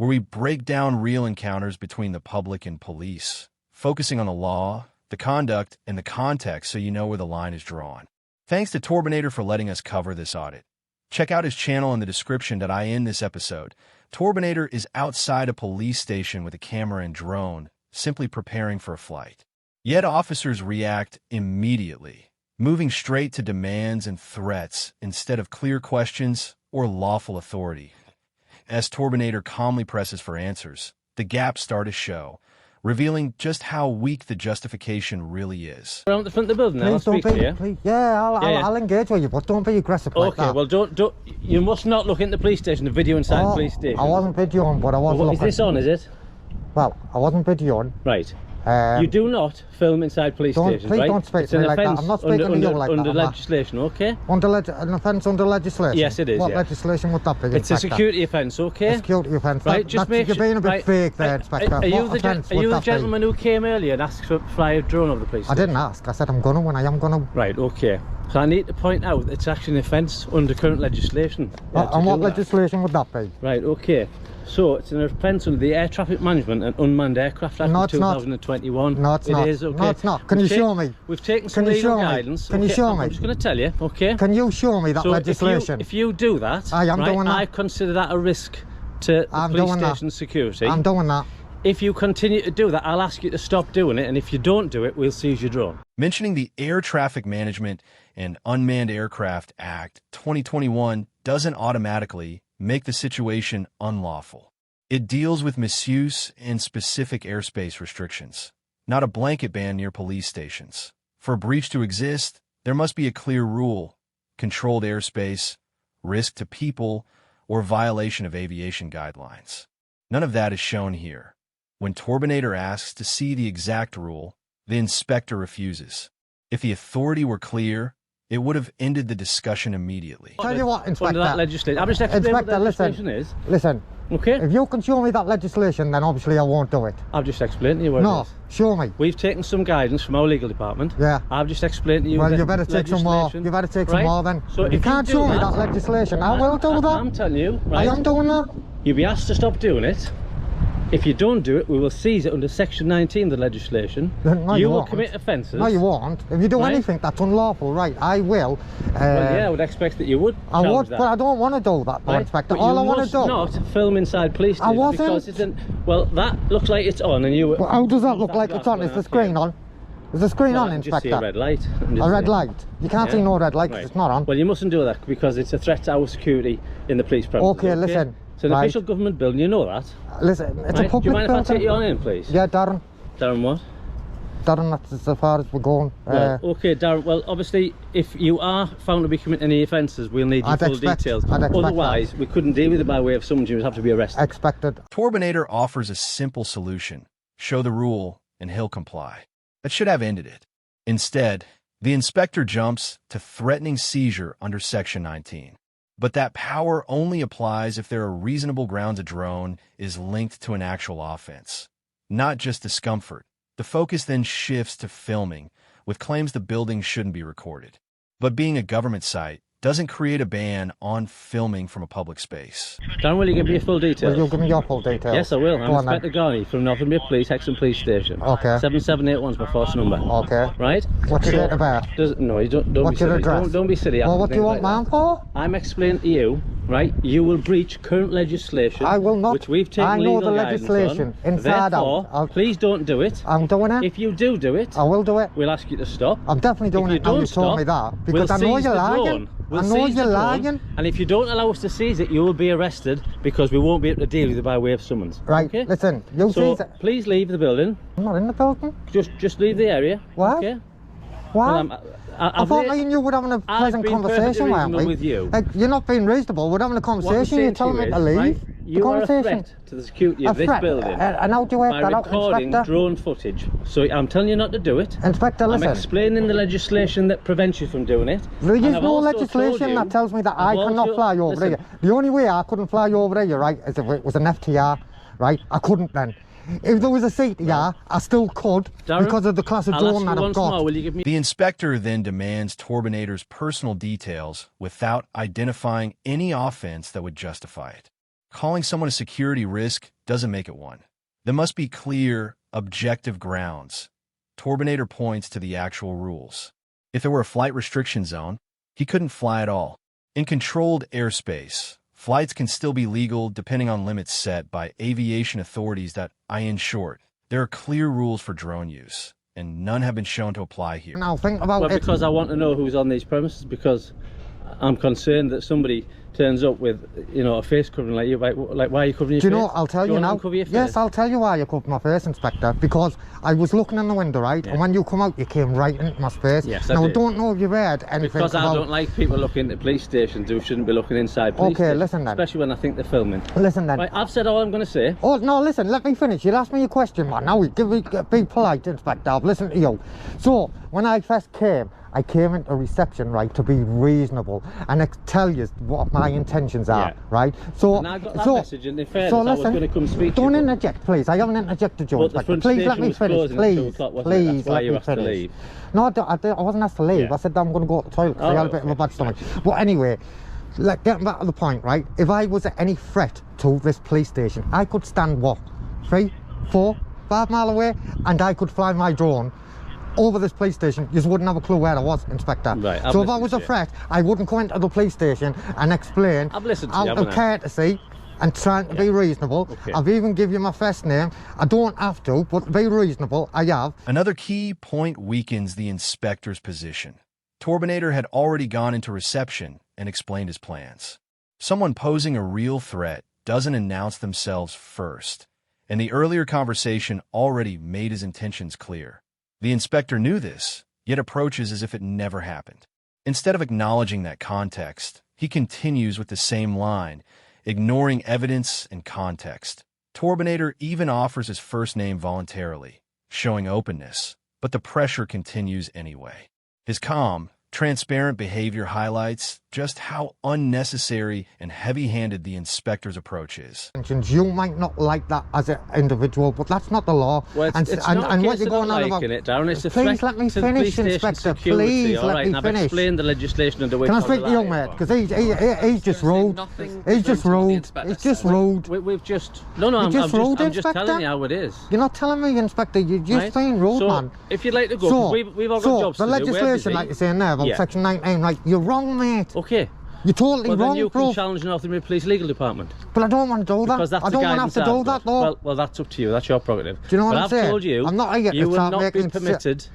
where we break down real encounters between the public and police, focusing on the law, the conduct, and the context so you know where the line is drawn. Thanks to Torbinator for letting us cover this audit. Check out his channel in the description that I end this episode. Torbinator is outside a police station with a camera and drone, simply preparing for a flight. Yet officers react immediately, moving straight to demands and threats instead of clear questions or lawful authority. As Torbinator calmly presses for answers, the gaps start to show, revealing just how weak the justification really is. We're on the front of the building now. I'll speak to you. Please. Yeah, I'll engage with you, but don't be aggressive like that. Okay, well, don't. You must not look in the police station, the video inside the police station. I wasn't videoing, but I was looking. Is this on, is it? Well, I wasn't videoing. Right. You do not film inside police stations, please right? don't speak to me like that. I'm not speaking to you like that. Under legislation, okay? An offence under legislation? Yes, it is. What legislation would that be? It's a security offence, okay? A security offence. Right, just make sure. You're being a bit fake there, Inspector. Are you the gentleman who came earlier and asked to fly a drone over the police station? I didn't ask. I said I'm gonna when I am gonna. Right, okay. So I need to point out it's actually an offence under current legislation. And what legislation would that be? Right, okay. So it's an offence under the Air Traffic Management and Unmanned Aircraft Act of 2021. No, it's not. It is, okay. No, it's not. Can you show me? We've taken some legal guidance. Can you show me? I'm just going to tell you, okay? Can you show me that legislation? If you do that, I am doing that. I consider that a risk to the police station security. I'm doing that. If you continue to do that, I'll ask you to stop doing it, and if you don't do it, we'll seize your drone. Mentioning the Air Traffic Management and Unmanned Aircraft Act 2021 doesn't automatically make the situation unlawful. It deals with misuse and specific airspace restrictions, not a blanket ban near police stations. For a breach to exist, there must be a clear rule, controlled airspace, risk to people, or violation of aviation guidelines. None of that is shown here. When Torbinator asks to see the exact rule, the inspector refuses. If the authority were clear, it would have ended the discussion immediately. Tell you what, Inspector. Under that legislation. I'm just explaining what the legislation is. Listen. Okay. If you can show me that legislation, then obviously I won't do it. I've just explained to you what it is. No, show me. We've taken some guidance from our legal department. Yeah. I've just explained to you. Well, you better take some more. You better take some more then. So you can't show me that legislation. I will do that. I'm telling you, right? I am doing that. You'll be asked to stop doing it. If you don't do it, we will seize it under Section 19 of the legislation. No, you will commit offences. No, you won't. If you do anything that's unlawful, right, I will. Well, yeah, I would expect that you would. I would, but I don't want to do that, Inspector. All I want to do. Not film inside police stations. I wasn't. Because it's well, that looks like it's on, and you. Well, how does that look like it's on? Is the screen on? Is the screen on, Inspector? Just see a red light. A red light? You can't see no red light because it's not on. Well, you mustn't do that because it's a threat to our security in the police premises. Okay, listen. It's an official government building, you know that. Listen, it's a public building. Do you mind if I take you on in, please? Yeah, Darren. Darren what? Darren, that's as far as we're going. Well, okay, Darren, well, obviously, if you are found to be committing any offences, we'll need your full details. Otherwise, we couldn't deal with it by way of summons. You would have to be arrested. Expected. Torbinator offers a simple solution. Show the rule, and he'll comply. That should have ended it. Instead, the inspector jumps to threatening seizure under Section 19. But that power only applies if there are reasonable grounds a drone is linked to an actual offense, not just discomfort. The focus then shifts to filming, with claims the building shouldn't be recorded. But being a government site doesn't create a ban on filming from a public space. Darren, will you give me your full details? Will you give me your full details? Yes, I will. I'm Inspector Garney from Northumberland Police, Hexham Police Station. Okay. 7781's my force number. Okay. Right? What's your date of birth? No, you don't What's be your silly. address? Don't be silly. Well, what do you want mine for? I'm explaining to you, right? You will breach current legislation. I will not. Which we've taken I know the legal legislation inside out. Please don't do it. I'm doing it. If you do it, I will do it. We'll ask you to stop. I'm definitely doing it now you told me that. Because I know you're lying. I know you're lying. And if you don't allow us to seize it, you will be arrested because we won't be able to deal with it by way of summons. Right, okay? Listen, you seize it. Please leave the building. I'm not in the building. Just leave the area. What? Okay? Why? Well, I thought me and you were having a pleasant conversation, weren't we? With you. Like, you're not being reasonable. We're having a conversation. You're telling me to leave. Right? You are a threat to the security of this building. And how do you work that out, recording Inspector? Drone footage. So I'm telling you not to do it. Inspector, listen. I'm explaining the legislation that prevents you from doing it. There is no legislation that tells me that I cannot fly over here. The only way I couldn't fly over here, right, is if it was an FTR, right? I couldn't then. If there was a CTR, I still could, Darren, because of the class of drone that I've got. More, will you give me... The inspector then demands Torbinator's personal details without identifying any offense that would justify it. calling someone a security risk doesn't make it one. There must be clear, objective grounds. Torbinator points to the actual rules. If there were a flight restriction zone, he couldn't fly at all. In controlled airspace, flights can still be legal depending on limits set by aviation authorities that, in short, there are clear rules for drone use, and none have been shown to apply here. Now think about it. Because I want to know who's on these premises, because I'm concerned that somebody turns up with, you know, a face covering like you. Like, why are you covering your face? Do you know, I'll tell you now. Cover your face? Yes, I'll tell you why you covered my face, Inspector. Because I was looking in the window, right? Yeah. And when you come out, you came right into my face. Yes, now, I don't know if you've heard anything because about... I don't like people looking at police stations who shouldn't be looking inside police stations. Listen then. Especially when I think they're filming. Listen then. Right, I've said all I'm going to say. Oh, no, listen, let me finish. You'll ask me a question, man. Now, be polite, Inspector. I've listened to you. So, when I first came, I came into reception, right, to be reasonable and I tell you what my intentions are, right? So, and I got that message, and in fairness, I was going to come speak to you. Don't interject, please. I haven't interjected you, Inspector. Please let me finish, please. Please let me finish. No, I wasn't asked to leave. I said I'm going to go to the toilet because I had a bit of a bad stomach. But anyway, getting back to the point, right? If I was at any threat to this police station, I could stand, what, 3, 4, 5 miles away, and I could fly my drone over this police station. You wouldn't have a clue where I was, Inspector. Right, so if I was a threat, I wouldn't go into the police station and explain out of courtesy and trying to be reasonable. I've even given you my first name. I don't have to, but be reasonable, I have. Another key point weakens the inspector's position. Torbinator had already gone into reception and explained his plans. Someone posing a real threat doesn't announce themselves first, and the earlier conversation already made his intentions clear. The inspector knew this, yet approaches as if it never happened. Instead of acknowledging that context, he continues with the same line, ignoring evidence and context. Torbinator even offers his first name voluntarily, showing openness, but the pressure continues anyway. His calm, transparent behavior highlights just how unnecessary and heavy-handed the inspector's approach is. You might not like that as an individual, but that's not the law. Well, it's not a case of not liking it, Darren. It's a threat let me finish, Inspector. Please let me finish. I've explained the legislation under which... Can I speak to you, mate? Because he's just rude. He's just rude. It's just rude. We've just... No, I'm just telling you how it is. You're not telling me, Inspector. You're just saying rude, man. If you'd like to go, we've all got jobs to do. The legislation, like you're saying there, about Section 19, right, you're wrong, mate. Okay. You're totally wrong, then you bro. can challenge Northumberland Police Legal Department. But I don't want to do that. Because that's I don't want to have to do that, though. Well, that's up to you. That's your prerogative. Do you know what I'm saying? I've told you, I'm not you will not be permitted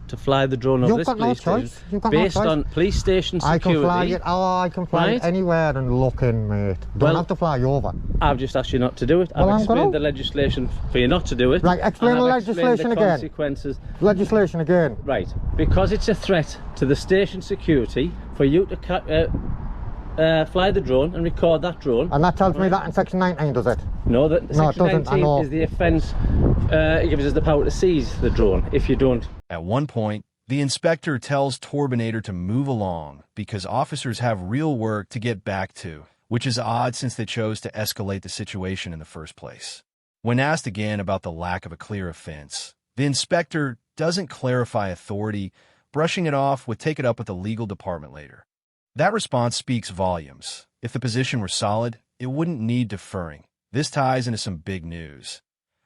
to fly the drone over this police station based on police station security. I can fly it anywhere and look in, mate. Don't have to fly over. I've just asked you not to do it. I've explained the legislation for you not to do it. Right, explain the legislation again. Consequences. Legislation again. Right, because it's a threat to the station security for you to fly the drone and record that drone. And that tells me that in Section 19, does it? No, Section 19 is the offence. It gives us the power to seize the drone if you don't. At one point, the inspector tells Torbinator to move along because officers have real work to get back to, which is odd since they chose to escalate the situation in the first place. When asked again about the lack of a clear offense, the inspector doesn't clarify authority, brushing it off with take it up with the legal department later. That response speaks volumes. If the position were solid, it wouldn't need deferring. This ties into some big news.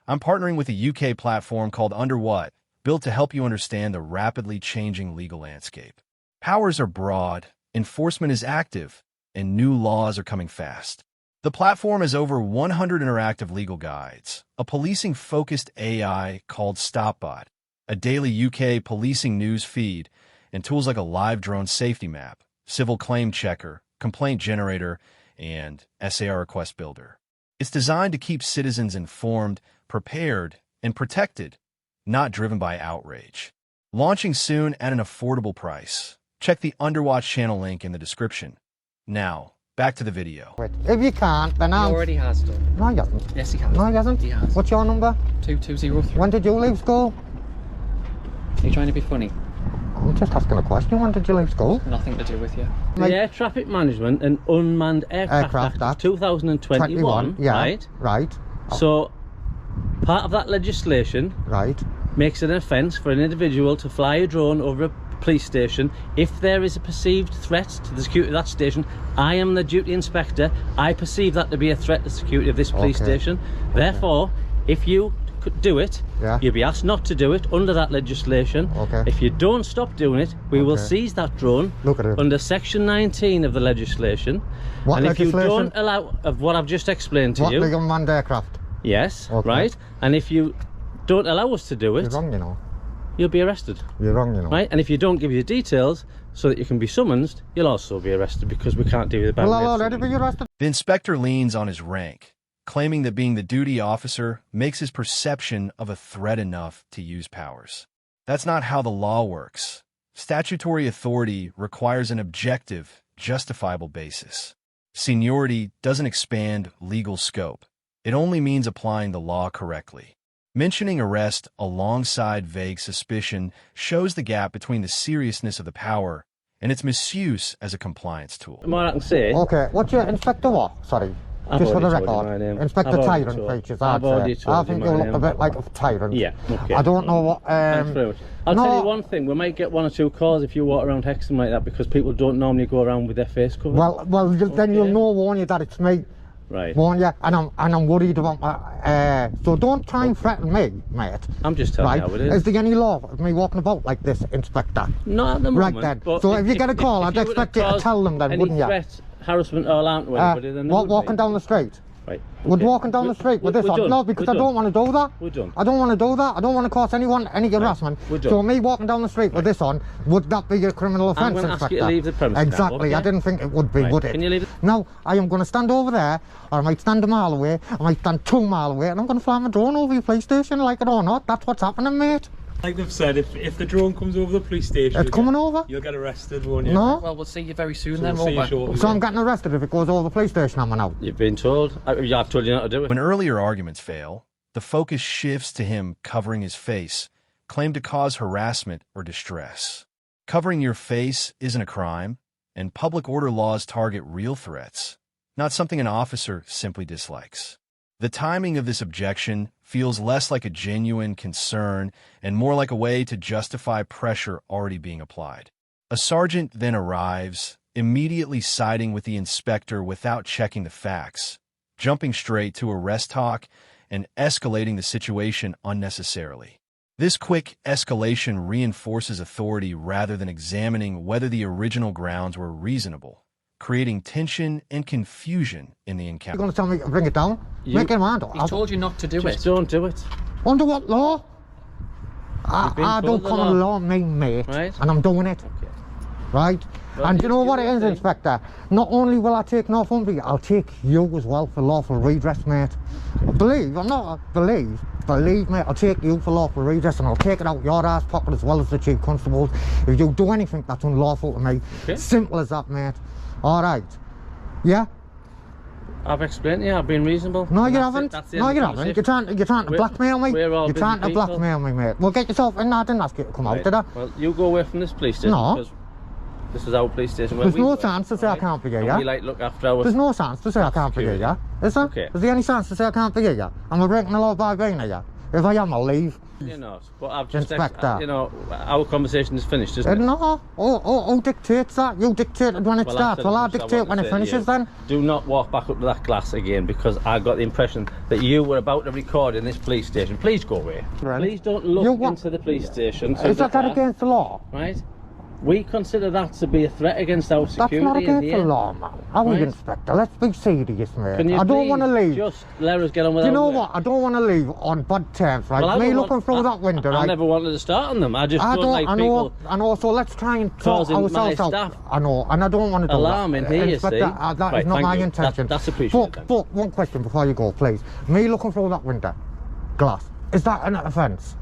I'm partnering with a UK platform called Under What, built to help you understand the rapidly changing legal landscape. Powers are broad, enforcement is active, and new laws are coming fast. The platform has over 100 interactive legal guides, a policing-focused AI called StopBot, a daily UK policing news feed, and tools like a live drone safety map, civil claim checker, complaint generator, and SAR request builder. It's designed to keep citizens informed, prepared, and protected, not driven by outrage. Launching soon at an affordable price. Check the Underwatch channel link in the description. Now, back to the video. If you can't, then He already has done. No, he hasn't. Yes, he has. No, he hasn't. He has. What's your number? 2203. When did you leave school? Are you trying to be funny? I'm just asking a question. When did you leave school? Nothing to do with you. The Air Traffic Management and Unmanned Aircraft Act 2021, right? Right. So, part of that legislation makes it an offence for an individual to fly a drone over police station, if there is a perceived threat to the security of that station, I am the duty inspector. I perceive that to be a threat to the security of this police station. Therefore, if you could do it, you'll be asked not to do it under that legislation. If you don't stop doing it, we will seize that drone under section 19 of the legislation. What legislation? If you don't allow, of what I've just explained to you. What, the unmanned aircraft? Yes, right. And if you don't allow us to do it, you're wrong, you know. You'll be arrested. You're wrong, you know. Right? And if you don't give your details so that you can be summoned, you'll also be arrested because we can't deal with the Well, I'll already be arrested. The inspector leans on his rank, claiming that being the duty officer makes his perception of a threat enough to use powers. That's not how the law works. Statutory authority requires an objective, justifiable basis. Seniority doesn't expand legal scope. It only means applying the law correctly. Mentioning arrest alongside vague suspicion shows the gap between the seriousness of the power and its misuse as a compliance tool. What I can say... Okay, what's your inspector what? Sorry. Just for the record, Inspector Tyrant features, I'd say. I think you look a bit like a tyrant. Yeah, okay. I don't know what... Thanks very much. I'll tell you one thing, we might get 1 or 2 calls if you walk around Hexham like that because people don't normally go around with their face covered. Well, then you'll know, won't you, that it's me. Right. Won't you? And I'm worried about my... so don't try and threaten me, mate. I'm just telling you how it is. Is there any law of me walking about like this, Inspector? Not at the moment. Right then. So if you get a call, I'd expect you to tell them then, wouldn't you? Threat, harassment or alarm to anybody, then walking down the street? Right. Would walking down the street with this on? No, because I don't want to do that. We're done. I don't want to do that. I don't want to cause anyone any harassment. So me walking down the street with this on, would that be a criminal offence, I'm going to Inspector? ask you to leave the premises Exactly. now, okay? I didn't think it would be, would it? Can you leave it? No, I am going to stand over there, or I might stand a mile away, I might stand 2 miles away, and I'm going to fly my drone over your police station, like it or not. That's what's happening, mate. Like they've said, if the drone comes over the police station, it's coming over. You'll get arrested, won't you? No. Well, we'll see you very soon So then, we'll see you won't we? shortly. So I'm getting arrested if it goes over the police station, am I now? You've been told. I've told you not to do it. When earlier arguments fail, the focus shifts to him covering his face, claimed to cause harassment or distress. Covering your face isn't a crime, and public order laws target real threats, not something an officer simply dislikes. The timing of this objection feels less like a genuine concern and more like a way to justify pressure already being applied. A sergeant then arrives, immediately siding with the inspector without checking the facts, jumping straight to arrest talk and escalating the situation unnecessarily. This quick escalation reinforces authority rather than examining whether the original grounds were reasonable, creating tension and confusion in the encounter. You're going to tell me to bring it down? Make it around. He told you not to do Just it. don't do it. Under what law? I don't common law me, mate. Right. And I'm doing it. Okay. Right? Well, and do you know what it is, thing. Inspector? Not only will I take Northumbria, I'll take you as well for lawful redress, mate. Believe me, I'll take you for lawful redress and I'll take it out your ass pocket as well as the Chief Constable's if you do anything that's unlawful to me. Okay. Simple as that, mate. Alright. Yeah? I've explained to you, I've been reasonable. No, you haven't. No, you haven't. You're trying to blackmail me. You're trying to blackmail me, mate. Well, get yourself in. I didn't ask you to come out, did I? Well, you go away from this police station. No. Because this is our police station. There's no chance to say I can't be here, yeah? We like look after our... There's no chance to say I can't be here, yeah? Is there? Okay. Is there any chance to say I can't be here, yeah? Am I breaking the law by being here? If I am, I'll leave. You're not. But I've just... Inspector. You know, our conversation is finished, isn't it? No. Who dictates that? You dictated when it starts. Well, I'll dictate when it finishes then. Do not walk back up to that glass again because I got the impression that you were about to record in this police station. Please go away. Right. Please don't look into the police station. Is that against the law? Right? We consider that to be a threat against our security. That's not against in the the law, man. Are we, Inspector? Let's be serious, mate. Can you I don't want to leave. Just let us get on with Do you our know work? what? I don't want to leave on bad terms, right? Well, Me looking through that window, right? I never wanted to start on them. I just don't like people... I know, so let's try and sort causing my ourselves out. staff I know, and I don't want to do alarming that. here, you Inspector, see. that Right, is not thank my you. intention. That's appreciated. But one question before you go, please. Me looking through that window, glass, is that an offence?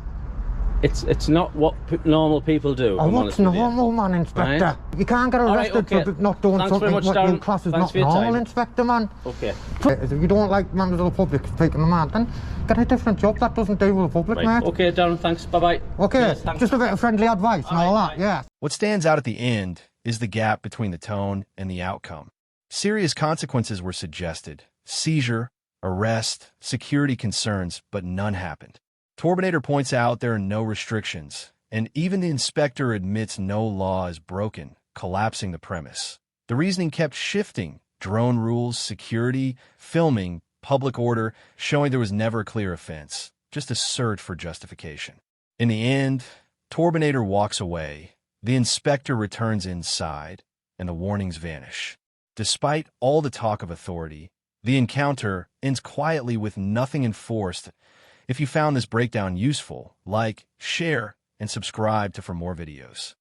It's not what normal people do. Oh, what's normal, man, Inspector? Right. You can't get arrested for not doing something what you class as not normal, Inspector, man. Okay. If you don't like members of the public speaking the man, then get a different job that doesn't deal with the public, Right. mate. Okay, Darren, thanks. Bye-bye. Okay, Yes, just a bit of friendly advice and all that, yeah. What stands out at the end is the gap between the tone and the outcome. Serious consequences were suggested: seizure, arrest, security concerns, but none happened. Torbinator points out there are no restrictions, and even the inspector admits no law is broken, collapsing the premise. The reasoning kept shifting: drone rules, security, filming, public order, showing there was never a clear offense, just a search for justification. In the end, Turbinator walks away, the inspector returns inside, and the warnings vanish. Despite all the talk of authority, the encounter ends quietly with nothing enforced. If you found this breakdown useful, like, share, and subscribe for more videos.